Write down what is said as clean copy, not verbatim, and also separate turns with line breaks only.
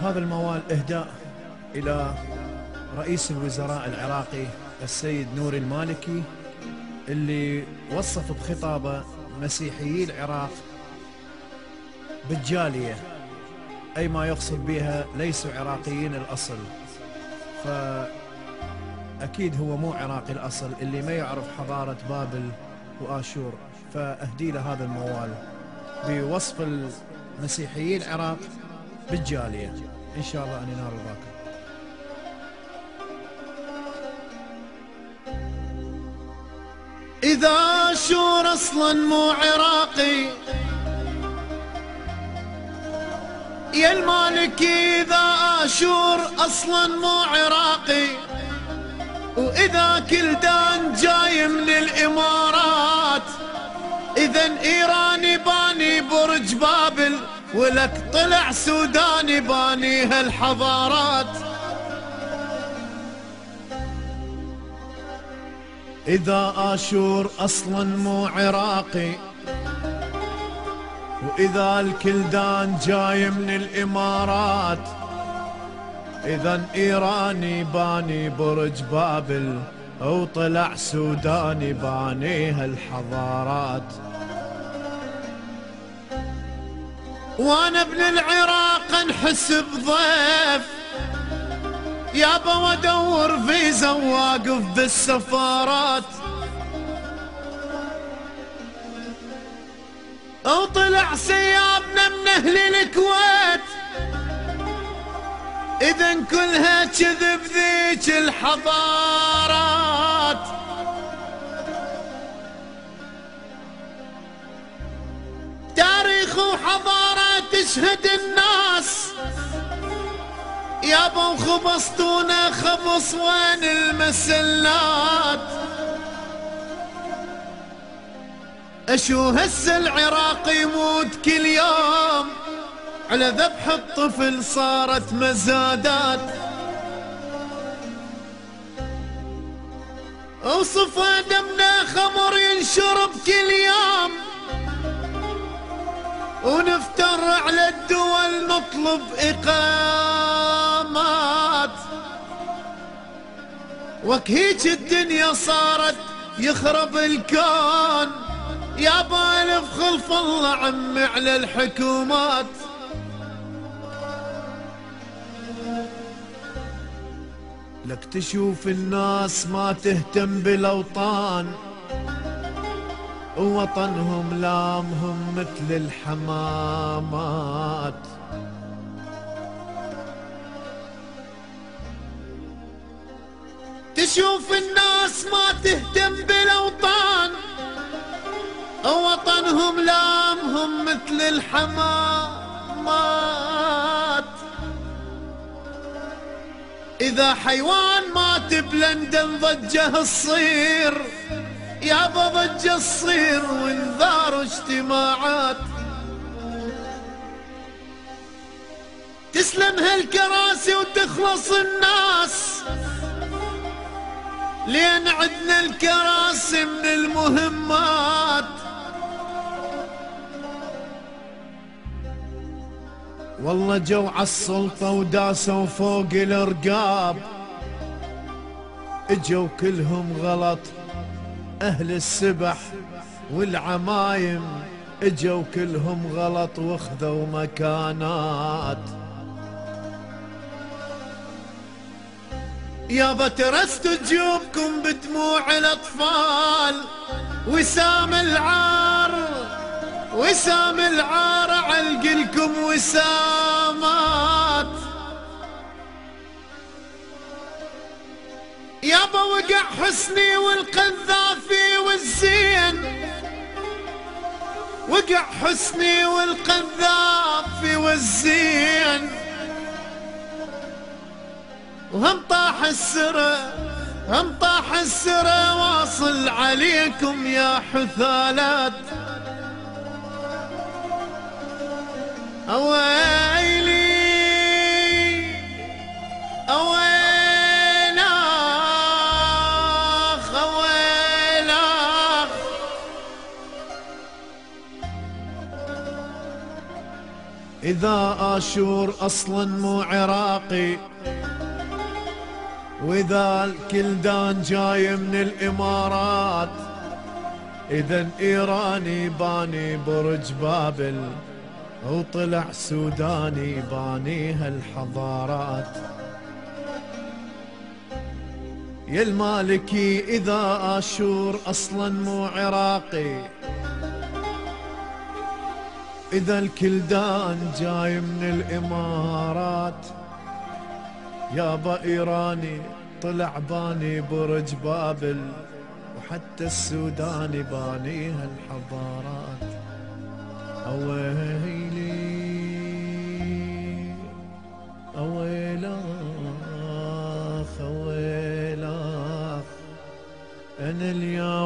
هذا الموال إهداء إلى رئيس الوزراء العراقي السيد نوري المالكي، اللي وصف بخطابه مسيحيي العراق بالجالية، أي ما يقصد بها ليسوا عراقيين الأصل. فأكيد هو مو عراقي الأصل، اللي ما يعرف حضارة بابل وآشور. فأهدي له هذا الموال بوصف المسيحيي العراق بالجالية، إن شاء الله أن ينال رضاكم.
إذا آشور أصلا مو عراقي يا المالكي، إذا آشور أصلا مو عراقي، وإذا كلدان جاي من الإمارات، إذن إيراني باني برج بابل، ولك طلع سوداني باني هالحضارات.
إذا آشور أصلا مو عراقي، وإذا الكلدان جاي من الإمارات، إذن إيراني باني برج بابل، وطلع سوداني باني هالحضارات.
وانا ابن العراق انحسب ضيف، يابا وادور فيزا وواقف بالسفارات، وطلع سيابنا من اهل الكويت، اذن كلها كذب ذيك الحضارات. تاريخ وحضارة تشهد الناس، يابا وخبصتونا خبص وين المسلات. اشو هسه العراقي يموت كل يوم، على ذبح الطفل صارت مزادات. وصفى دمنا خمر ينشرب كل يوم، ونفتر على الدول نطلب إقامات. وكهيج الدنيا صارت يخرب الكون، يابا ألف خلف الله عمي على الحكومات.
لك تشوف الناس ما تهتم بالأوطان، ووطنهم لامهم مثل الحمامات.
تشوف الناس ما تهتم بالأوطان، ووطنهم لامهم مثل الحمامات. إذا حيوان مات بلندن ضجه الصير، يابا ضجه الصير وانذار اجتماعات. تسلم هالكراسي وتخلص الناس، لين عدنا الكراسي من المهمات.
والله جو عالسلطة وداسوا فوق الرقاب، اجوا كلهم غلط أهل السبح والعمايم، اجوا كلهم غلط واخذوا مكانات.
يابا ترستوا جيوبكم بدموع الأطفال، وسام العار وسام العار علقلكم وسامات. يابا وقع حسني والقذافي والزين، وقع حسني والقذافي والزين، وهم طاح السرى هم طاح السرى، واصل عليكم يا حثالات. أويلي أويلاخ أويلاخ،
إذا آشور أصلا مو عراقي، وإذا الكلدان جاي من الإمارات، إذا إيراني باني برج بابل، وطلع سوداني باني هالحضارات. يا المالكي إذا آشور أصلا مو عراقي، إذا الكلدان جاي من الإمارات، يابا إيراني طلع باني برج بابل، وحتى السوداني باني هالحضارات. أويلي أويلاخ أويلاخ، أنا اليوم